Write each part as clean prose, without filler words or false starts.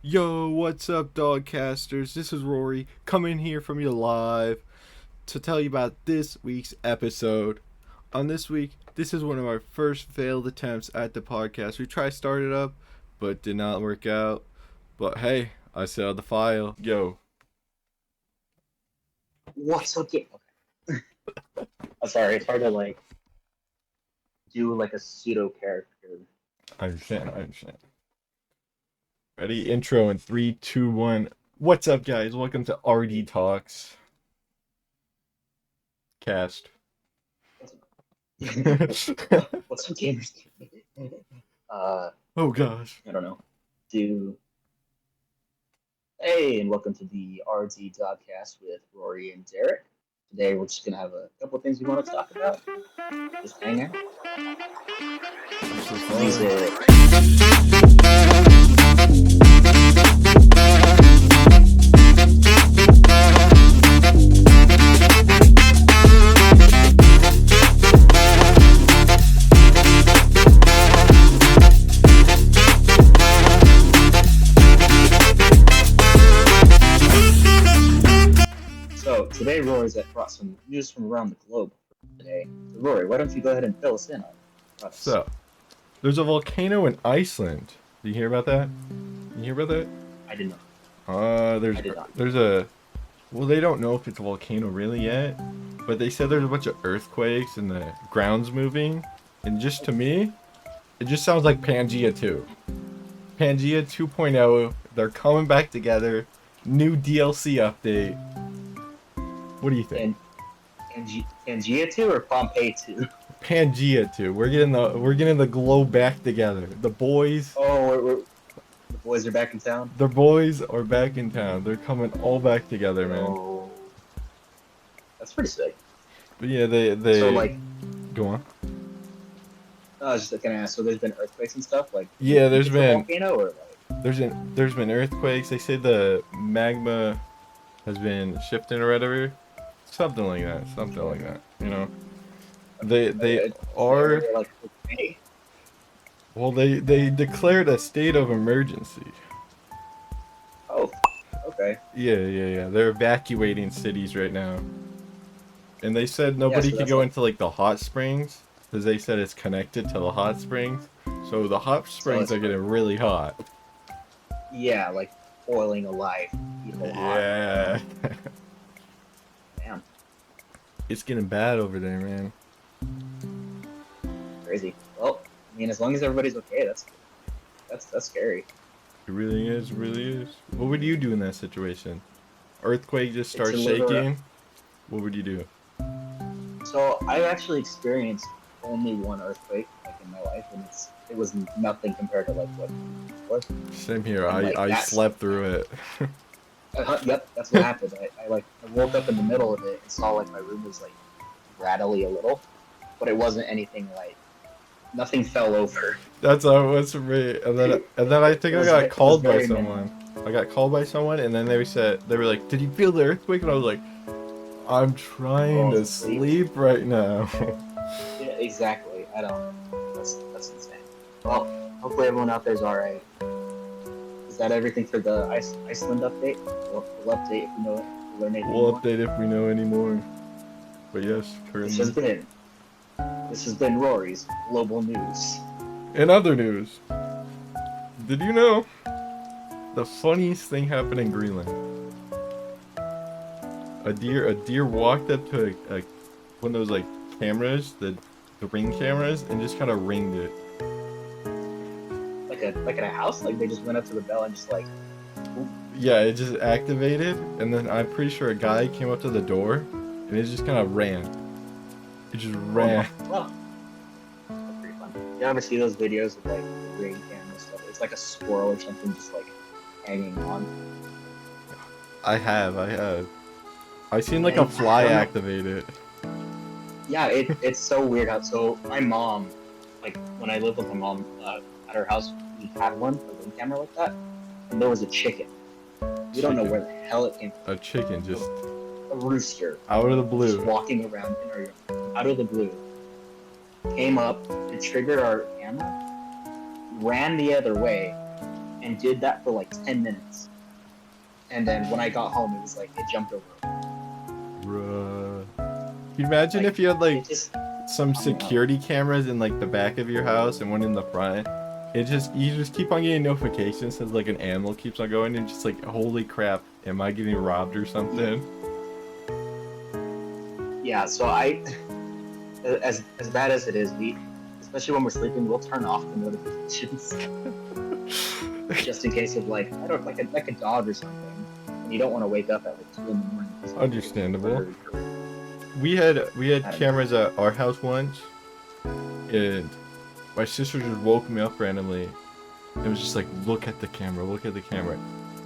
Yo, what's up, Dogcasters? This is Rory coming here from you live to tell you about this week's episode. On this week, this is one of our first failed attempts at the podcast. We tried to start it up, but did not work out. But hey, I saw the file. Yo. What's okay? I'm sorry, it's hard to do like a pseudo character. I understand. Ready? Intro in 3, 2, 1. What's up, guys? Welcome to R.D Talks. Cast. What's some gamers? Oh gosh. I don't know. Hey, and welcome to the R.D Dawg cast with Rory and Derek. Today we're just gonna have a couple of things we want to talk about. Just hang out. Music. So today Rory's brought some news from around the globe today. So Rory, why don't you go ahead and fill us in on it? So, there's a volcano in Iceland. Did you hear about that? I did not. There's I did not. there's a well, they don't know if it's a volcano really yet, but they said there's a bunch of earthquakes and the ground's moving, and just to me, it just sounds like Pangea 2. Pangea 2.0, they're coming back together, new DLC update. What do you think? Pangea 2 or Pompeii 2? Pangea 2. We're getting the globe back together. The boys. Oh, the boys are back in town? The boys are back in town. They're coming all back together, man. Oh, that's pretty sick. But yeah, they. So, like, go on. I was just gonna ask. So, there's been earthquakes and stuff. Like, Yeah, there's been volcano or like. there's been earthquakes. They say the magma has been shifting or whatever, something like that. You know, they are. Like, okay. Well, they declared a state of emergency. Oh, okay. Yeah. They're evacuating cities right now. And they said nobody so could that's go like- into like the hot springs because they said it's connected to the hot springs. So the hot springs it's are getting really hot. Yeah, like boiling alive. Yeah. Damn, It's getting bad over there, man. crazy. Well, I mean, as long as everybody's okay, that's scary. It really is. What would you do in that situation? Earthquake just starts It's a little- shaking. What would you do? So I've actually experienced only one earthquake like in my life, and it was nothing compared to like what was. Same here. And, like, I that's- slept through it. Yep, that's what happened. I woke up in the middle of it and saw like my room was like rattly a little, but it wasn't anything like nothing fell over. That's how it was for me. And then I think I got called by very someone. I got called by someone, and then they were like, "Did you feel the earthquake?" And I was like, "I'm trying to sleep right now." Yeah, exactly. I don't. That's insane. Well, hopefully everyone out there's all right. Is that everything for the Iceland update? We'll update if we know it. We'll learn anything We'll more. update if we know any more. But yes, This has been Rory's global news. In other news, did you know the funniest thing happened in Greenland? A deer walked up to a one of those like cameras, the ring cameras, and just kind of ringed it. Like in a house, like they just went up to the bell and just like. Yeah, it just activated, and then I'm pretty sure a guy came up to the door, and it just kind of ran. It just ran. Well, that's pretty fun. You ever see those videos of like the ring camera stuff? It's like a squirrel or something just like hanging on. I have. I seen like a fly activate it. Yeah, it's so weird how. So my mom, like when I lived with my mom at her house, we had a ring camera like that, and there was a chicken. We don't know where the hell it came from. A chicken just A rooster. out of the Just blue. walking around in our yard, out of the blue. Came up, it triggered our camera, ran the other way, and did that for like 10 minutes. And then when I got home, it was like it jumped over. Bruh. Can you imagine Like, if you had like it just, some I don't know. security cameras in like the back of your house and one in the front? You just keep on getting notifications as like an animal keeps on going and just like, holy crap, am I getting robbed or something? Yeah, so as bad as it is, especially when we're sleeping, we'll turn off the notifications just in case of like, I don't like a dog or something, and you don't want to wake up at like 2 in the morning. Understandable. Or- We had I don't cameras at our house once, and my sister just woke me up randomly. It was just like, look at the camera, look at the camera.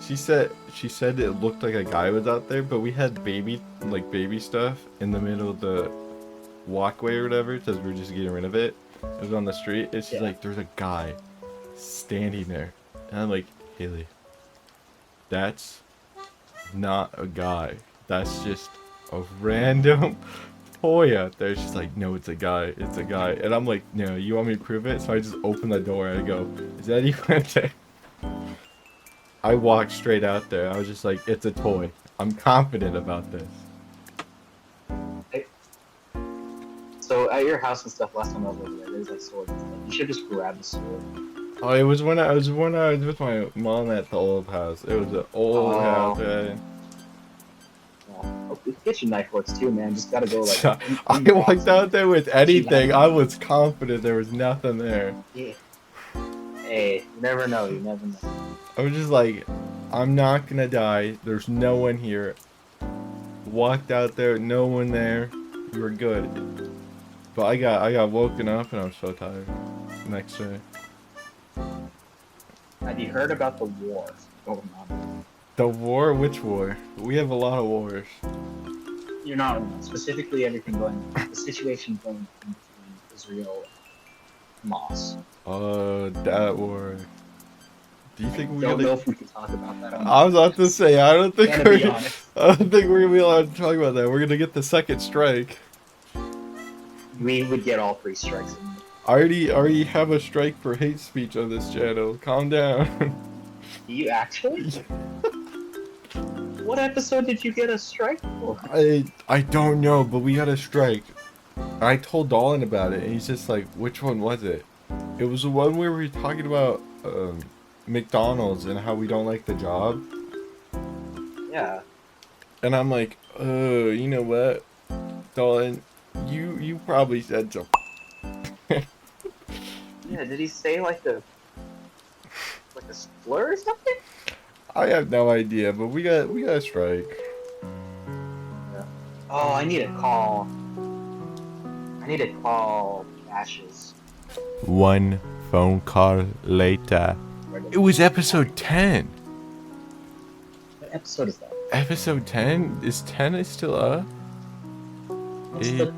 She said it looked like a guy was out there, but we had baby stuff in the middle of the walkway or whatever, because we were just getting rid of it. It was on the street, and she's Yeah. like, there's a guy standing there. And I'm like, Haley, that's not a guy. That's just a random toy out there. She's like, no, it's a guy. It's a guy. And I'm like, no, you want me to prove it? So I just open the door and I go, is that even there? I walked straight out there. I was just like, it's a toy. I'm confident about this. So at your house and stuff, last time I was over there, there's like swords and stuff. You should just grab the sword. Oh, it was when I was with my mom at the old house. It was an old house. Yeah. Oh, the kitchen knife works too, man. Just gotta go like. So, in I the walked box out and- there with anything. I was confident there was nothing there. Yeah. Hey, you never know. You never know. I was just like, I'm not gonna die. There's no one here. Walked out there, no one there. We were good. But I got woken up and I was so tired. Next day. Have you heard about the war going on? The war? Which war? We have a lot of wars. You're not wrong. Specifically, everything going. The situation going on between Israel and Hamas. That war. Do you think we're Don't gonna? know if we can talk about that. I was about to say, I don't think Gonna we're. be honest. I don't think we're gonna be allowed to talk about that. We're gonna get the second strike. We would get all 3 strikes. I already have a strike for hate speech on this channel. Calm down. Do you actually? What episode did you get a strike for? I don't know, but we got a strike. I told Dolan about it, and he's just like, which one was it? It was the one where we were talking about McDonald's and how we don't like the job. Yeah. And I'm like, you know what, Dolan, you probably said so. Yeah, did he say like a slur or something? I have no idea, but we got a strike. Yeah. Oh, I need to call Ashes. One phone call later. It was episode 10. What episode is that? Episode 10? Is 10 is still up? What's 8. the-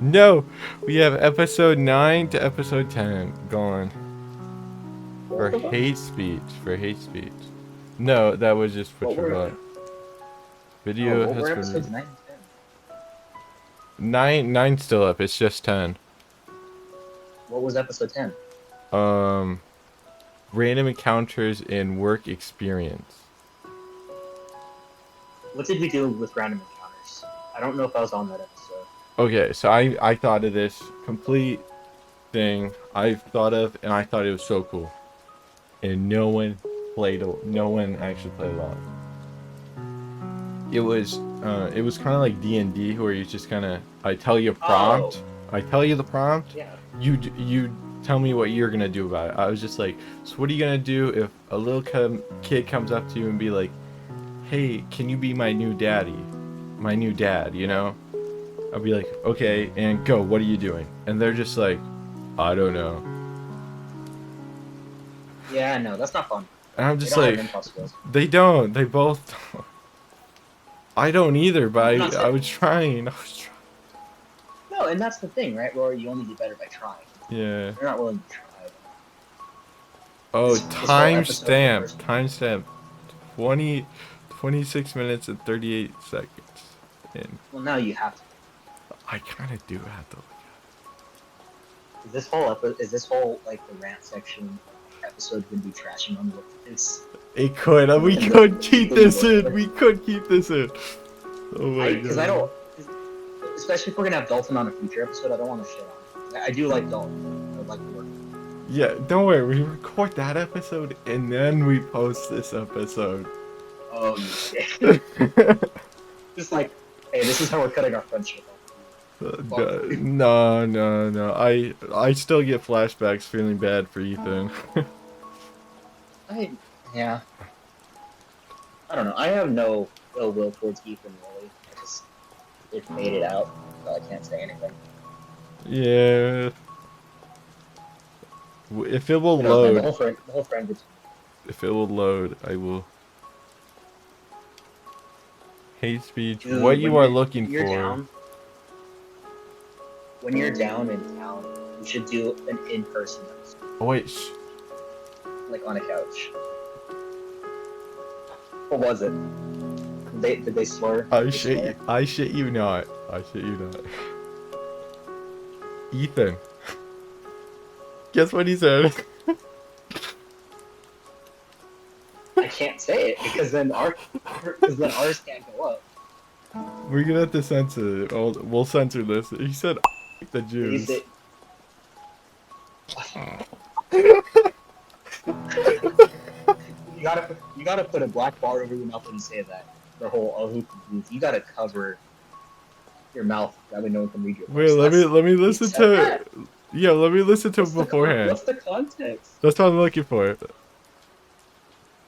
No, we have episode 9 to episode 10 gone. For hate speech. For hate speech. No, that was just what What you were- got. Video Oh, what were has episodes been 9 and 10? 9 still up. It's just 10. What was episode 10? Random encounters in work experience. What did we do with random encounters? I don't know if I was on that episode. Okay, so I thought of this complete thing I thought of, and I thought it was so cool, and no one actually played along. It was kind of like D&D, where you just kind of, I tell you a prompt, I tell you the prompt, Yeah. you tell me what you're gonna do about it. I was just like, so what are you gonna do if a little kid comes up to you and be like, hey, can you be my new dad, you know? I'll be like, okay, and go, what are you doing? And they're just like, I don't know. Yeah, no, that's not fun. And I'm They just don't have like, impulse skills. they don't, they both don't. I don't either, but I'm not I saying- was trying. No, and that's the thing, right? Where you only get better by trying. Yeah. You're not willing to try. Oh, This whole episode timestamp. 26 minutes and 38 seconds. And Well, now you have to. I kind of do have to look Is this whole like the rant section episode would be trashing on workplace. It could. We could keep this in. We could keep this in. Oh my god. Because I don't, especially if we're gonna have Dalton on a future episode, I don't want to shit on him. I do like Dalton. I would like to work with him. Yeah, don't worry. We record that episode and then we post this episode. Oh, yeah. Just like, hey, this is how we're cutting our friendship off. No. I still get flashbacks feeling bad for Ethan. Yeah. I don't know. I have no ill will towards Ethan, really. It made it out, so I can't say anything. Yeah. If it will You know, load. the whole friend group. If it will load, I will. Hate speech. Dude, What you are looking when you're for. Down, when you're down in town, you should do an in-person episode, Oh wait. like on a couch. What was it? Did they slur? I shit you not. I shit you not. Ethan. Guess what he said? I can't say it because then ours can't go up. We're gonna have to censor it. We'll censor this. He said the Jews. You gotta put a black bar over your mouth when you say that. The whole you gotta cover your mouth that way no one can read your Wait, voice. let me listen to. Yeah, let me listen to it beforehand. What's the context? That's what I'm looking for.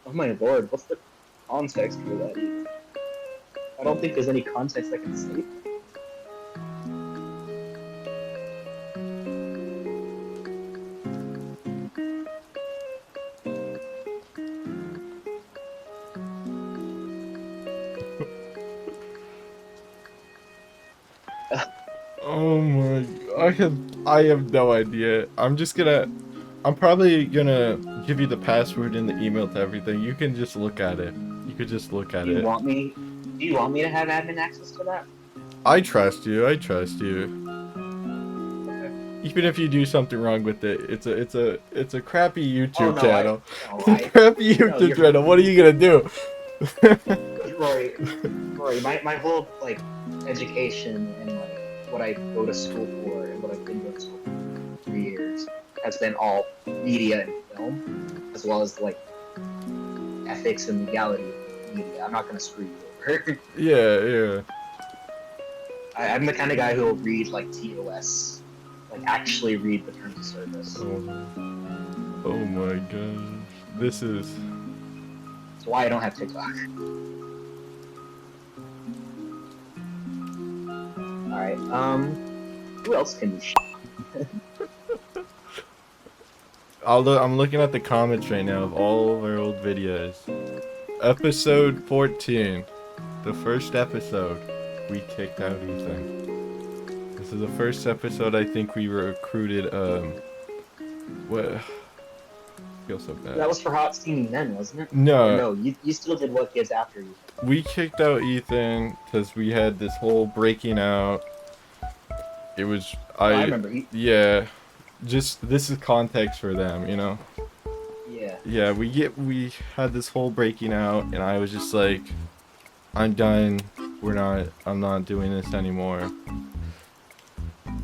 Oh my lord, what's the context for that? I don't think there's any context I can say. Oh my! I have no idea. I'm probably gonna give you the password and the email to everything. You can just look at it. You could just look at it. Do you want me to have admin access to that? I trust you. I trust you. Even if you do something wrong with it, it's a crappy YouTube channel. It's a crappy YouTube channel. What are you gonna do? Rory, my whole like education and like what I go to school for and what I've been going to school for 3 years has been all media and film, as well as like ethics and legality of media. I'm not gonna screw you over. Yeah. I'm the kind of guy who will read like TOS, like actually read the terms of service. Oh my gosh, this is. That's why I don't have TikTok. Alright, who else can we I'm looking at the comments right now of all of our old videos. Episode 14, the first episode, we kicked out Ethan. This is the first episode I think we recruited. What? I feel so bad. That was for Hot Steamy Men, wasn't it? No, you still did What Gives After You. we kicked out Ethan because we had this whole breaking out. It was I remember. Yeah, just this is context for them, you know. Yeah. Yeah, we had this whole breaking out, and I was just like, I'm done. I'm not doing this anymore.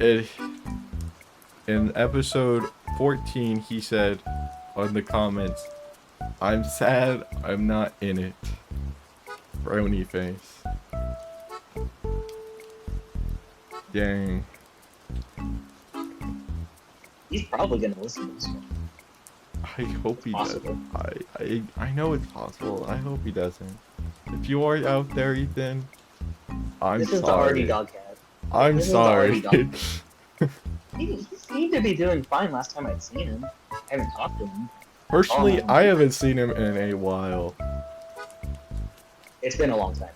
In episode 14, he said on the comments, I'm sad I'm not in it. Brony face. Dang. He's probably gonna listen to this one. I hope he does. Possible. I know it's possible. I hope he doesn't. If you are out there, Ethan, I'm This is the sorry. R.D Dawg cat. I'm This is the sorry. R.D. Dawg. He seemed to be doing fine last time I'd seen him. I haven't talked to him. Personally, I haven't seen him in a while. It's been a long time.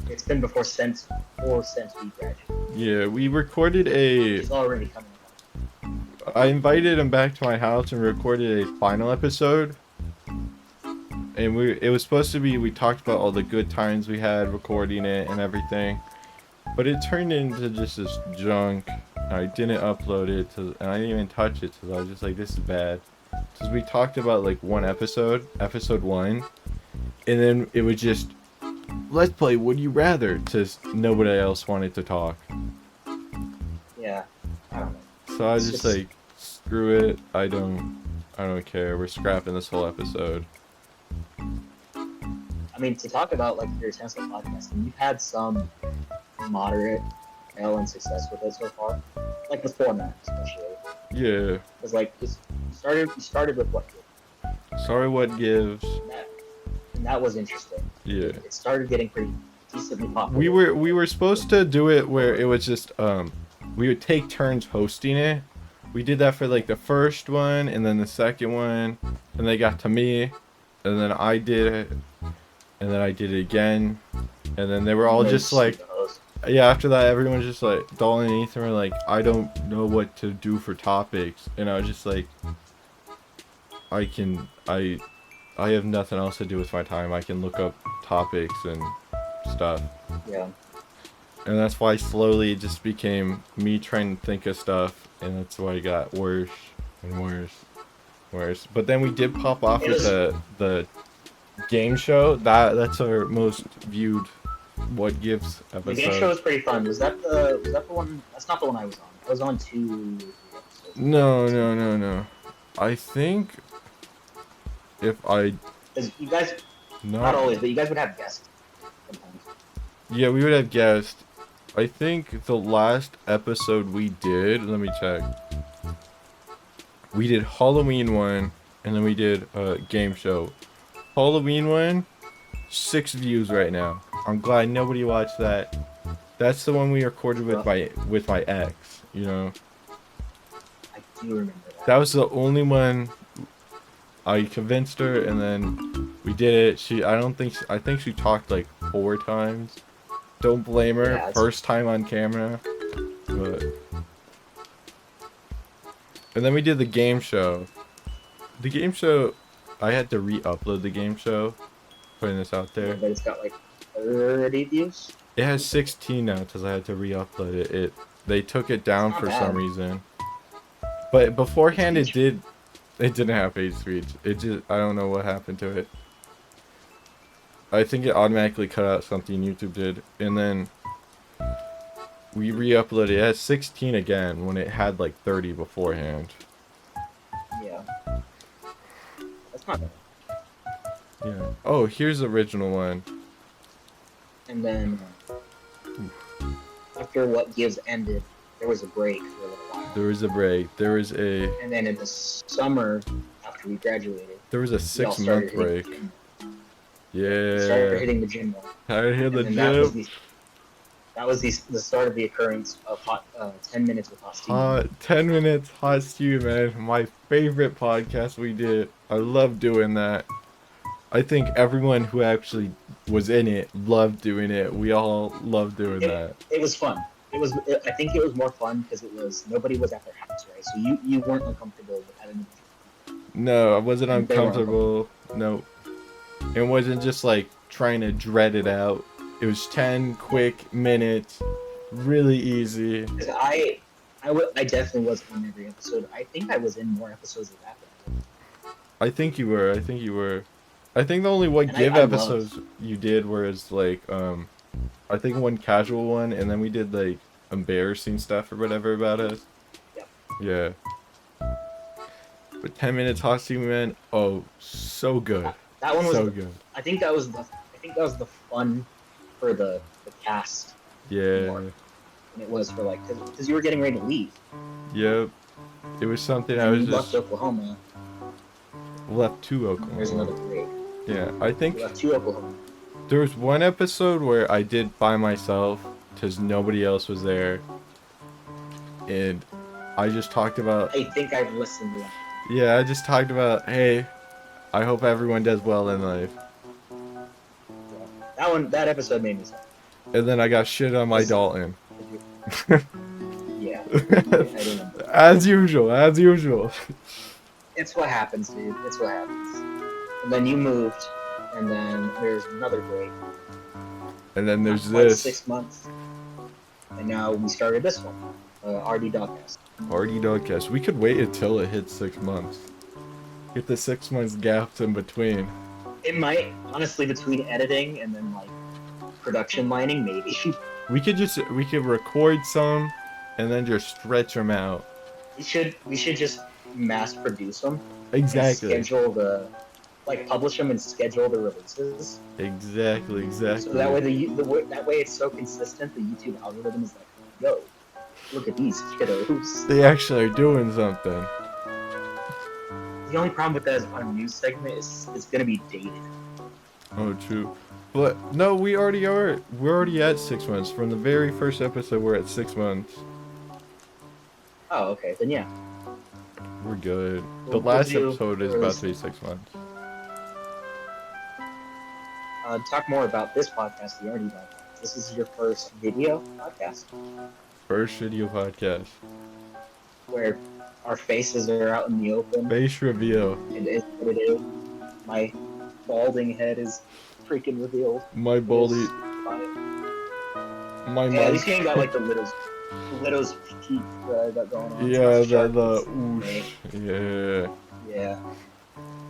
It's been since we graduated. Yeah, we recorded a. He's already coming up. I invited him back to my house and recorded a final episode. And it was supposed to be, we talked about all the good times we had recording it and everything. But it turned into just this junk. I didn't upload it and I didn't even touch it because I was just like, this is bad. Because we talked about like one episode 1, and then it was just, let's play Would You Rather, because nobody else wanted to talk. Yeah, I don't know. So I was It's just just like, screw it. I don't care. We're scrapping this whole episode. I mean, to talk about like your attempts at podcasting, you've had some moderate fail and success with it so far. Like the format, especially. Yeah. Because like you started with what Sorry, what gives? and that was interesting. Yeah. It started getting pretty decently popular. We were supposed to do it where it was just we would take turns hosting it. We did that for like the first one and then the second one, and they got to me, and then I did it, and then I did it again, and then they were all just like, yeah, after that everyone was just like, Dalton and Ethan were like, I don't know what to do for topics, and I was just like, I have nothing else to do with my time. I can look up topics and stuff. Yeah. And that's why slowly it just became me trying to think of stuff, and that's why it got worse and worse. But then we did pop off with the game show. That's our most viewed What Gives episode. The game show was pretty fun. Was that the one? That's not the one I was on. I was on 2 episodes. No. I think if I Because you guys, no. not always, but you guys would have guests sometimes. Yeah, we would have guessed. I think the last episode we did, let me check. We did Halloween one, and then we did a game show. Halloween one, 6 views right now. I'm glad nobody watched that. That's the one we recorded with my ex, you know. I do remember that. That was the only one. I convinced her, and then we did it. I think she talked like 4 times. Don't blame her. Yeah, First time on camera. But and then we did the game show. The game show, I had to re-upload the game show. Putting this out there. But it's got like 30 views. It has 16 now because I had to re-upload it. They took it down for some reason. But beforehand it didn't have page speech. I don't know what happened to it. I think it automatically cut out something YouTube did, and then we re-uploaded it. It has 16 again when it had like 30 beforehand. Yeah. That's not bad. Yeah. Oh, here's the original one. And then after What Gives ended, there was a break for a little while. There was a break. And then in the summer, after we graduated, There was a 6-month break. Yeah. Started hitting the gym more. I hit the gym. That was the start of the occurrence of 10 minutes with Hot Steam. 10 minutes Hot Steam, man. My favorite podcast we did. I love doing that. I think everyone who actually was in it loved doing it. We all loved doing that. It was fun. I think it was more fun because nobody was at their house, right? So you weren't uncomfortable with having. No, I wasn't uncomfortable. No. It wasn't just like trying to dread it out. It was 10 quick minutes, really easy. I definitely was in every episode. I think I was in more episodes than that. I think you were. I think the only What Give episodes you did was like I think one casual one, and then we did like embarrassing stuff or whatever about us. Yeah. But 10 minutes Hot Steam, man. Oh, so good. That one was so good. I think that was the fun for the cast. Yeah. More than it was for like because you were getting ready to leave. Yep. It was something and I was you just left Oklahoma. Left to Oklahoma. There's another break. Yeah, I think You left to Oklahoma. there was one episode where I did by myself because nobody else was there, and I just talked about. I think I've listened to that. Yeah, I just talked about, hey, I hope everyone does well in life. That episode made me sad. And then I got shit on my Dalton. Yeah, I remember. As usual. It's what happens, dude. It's what happens. And then you moved, and then there's another break. And then there's Like this. 6 months. And now we started this one, R.D Dawg. R.D Dawg. We could wait until it hits 6 months. Get the 6 months gaps in between. It might, honestly, between editing and then like production lining, maybe. We could record some, and then just stretch them out. We should just mass produce them and Exactly. schedule publish them and schedule the releases. Exactly. So that way that way it's so consistent. The YouTube algorithm is like, yo, look at these kiddos. They actually are doing something. The only problem with that is our news segment is it's gonna be dated. Oh, true. But no, we already are. We're already at 6 months. From the very first episode, we're at 6 months. Oh, okay, then yeah. We're good. The We'll last do- episode is about to be 6 months. Talk more about this podcast, the R.D Dawg. This is your first video podcast First video podcast. where our faces are out in the open. Face reveal. It is what it is. My balding head is freaking revealed. My baldy. My Yeah, at mic. least you ain't got like the widow's peak that I got going on. Yeah, It's the sharp. oosh. Yeah. Yeah.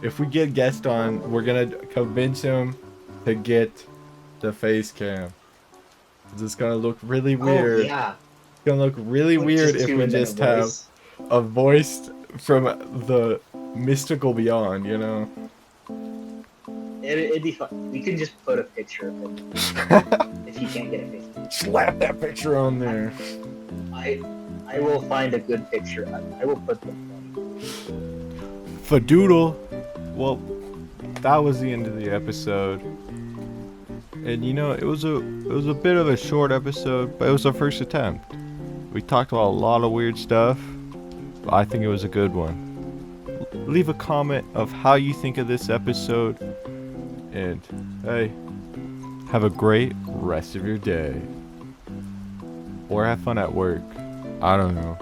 If we get guest on, we're gonna convince him to get the face cam. It's gonna look really weird. Oh, yeah. It's gonna look really With weird just if two we and then a just have voice. a voice from the mystical beyond, you know? It'd be fun. We could just put a picture of him if you can't get a picture. Slap that picture on there. I will find a good picture. I will put the Fadoodle. Well, that was the end of the episode. And you know, it was a bit of a short episode, but it was our first attempt. We talked about a lot of weird stuff, but I think it was a good one. Leave a comment of how you think of this episode, and hey, have a great rest of your day. Or have fun at work. I don't know.